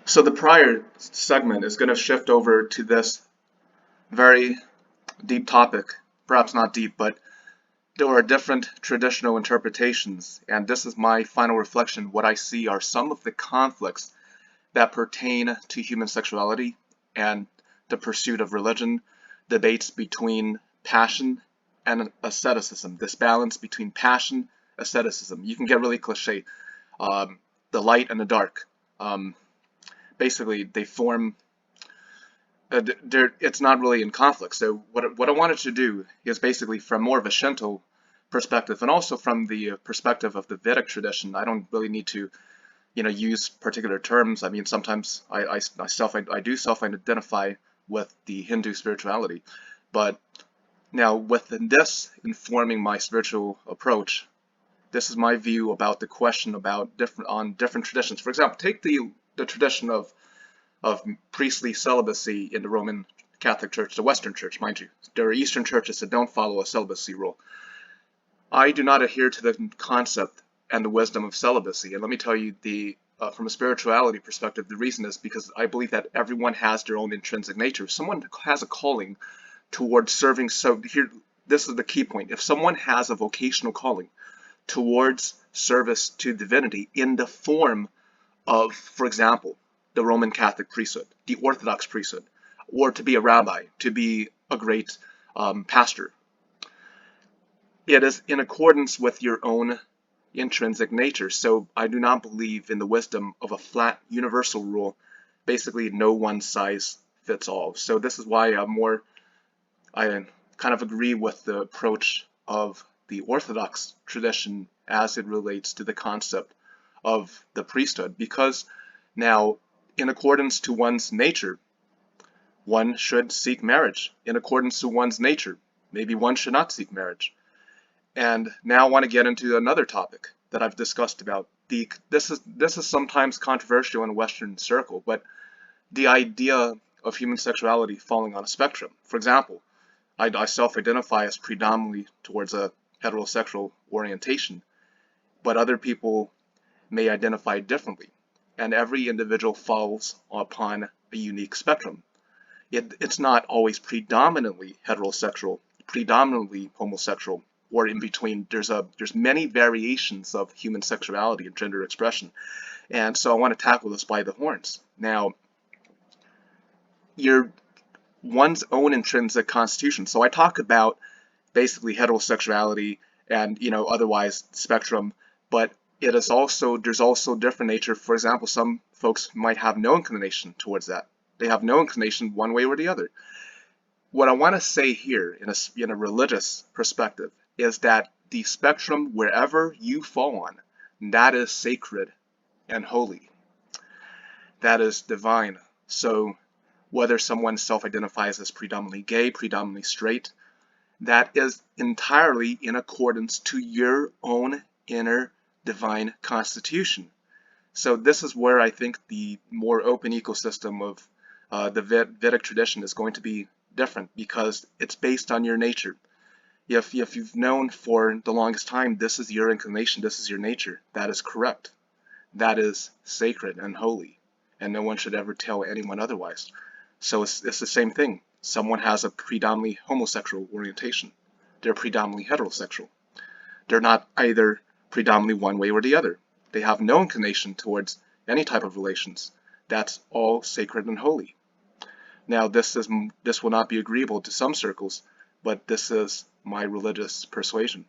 So the prior segment is going to shift over to this very deep topic, perhaps not deep, but there are different traditional interpretations, and this is my final reflection. What I see are some of the conflicts that pertain to human sexuality and the pursuit of religion, debates between passion and asceticism, this balance between passion, asceticism. You can get really cliche, the light and the dark. Basically, they form it's not really in conflict. So what I wanted to do is basically from more of a Shinto perspective, and also from the perspective of the Vedic tradition. I don't really need to, use particular terms. I mean, sometimes I do self-identify with the Hindu spirituality, but now with this informing my spiritual approach, this is my view about the question about different traditions. For example, take the tradition of priestly celibacy in the Roman Catholic Church, the Western Church, mind you. There are Eastern churches that don't follow a celibacy rule. I do not adhere to the concept and the wisdom of celibacy, and let me tell you, from a spirituality perspective, the reason is because I believe that everyone has their own intrinsic nature. If someone has a calling towards serving, so here, this is the key point. If someone has a vocational calling towards service to divinity in the form of, for example, the Roman Catholic priesthood, the Orthodox priesthood, or to be a rabbi, to be a great pastor, it is in accordance with your own intrinsic nature. So I do not believe in the wisdom of a flat universal rule, basically no one size fits all. So this is why I kind of agree with the approach of the Orthodox tradition as it relates to the concept of the priesthood, because now, in accordance to one's nature, one should seek marriage. In accordance to one's nature, maybe one should not seek marriage. And now I want to get into another topic that I've discussed about. This is sometimes controversial in a Western circle, but the idea of human sexuality falling on a spectrum. For example, I self-identify as predominantly towards a heterosexual orientation, but other people may identify differently, and every individual falls upon a unique spectrum. It's not always predominantly heterosexual, predominantly homosexual, or in between. There's many variations of human sexuality and gender expression, and so I want to tackle this by the horns. Now, one's own intrinsic constitution. So I talk about basically heterosexuality and otherwise spectrum, but there's also different nature. For example, some folks might have no inclination towards that. They have no inclination one way or the other. What I want to say here in a religious perspective is that the spectrum, wherever you fall on, that is sacred and holy. That is divine. So whether someone self-identifies as predominantly gay, predominantly straight, that is entirely in accordance to your own inner divine constitution. So this is where I think the more open ecosystem of the Vedic tradition is going to be different, because it's based on your nature. If you've known for the longest time, this is your inclination, this is your nature, that is correct. That is sacred and holy, and no one should ever tell anyone otherwise. So it's the same thing. Someone has a predominantly homosexual orientation. They're predominantly heterosexual. They're not either predominantly one way or the other. They have no inclination towards any type of relations. That's all sacred and holy. Now, this will not be agreeable to some circles, but this is my religious persuasion.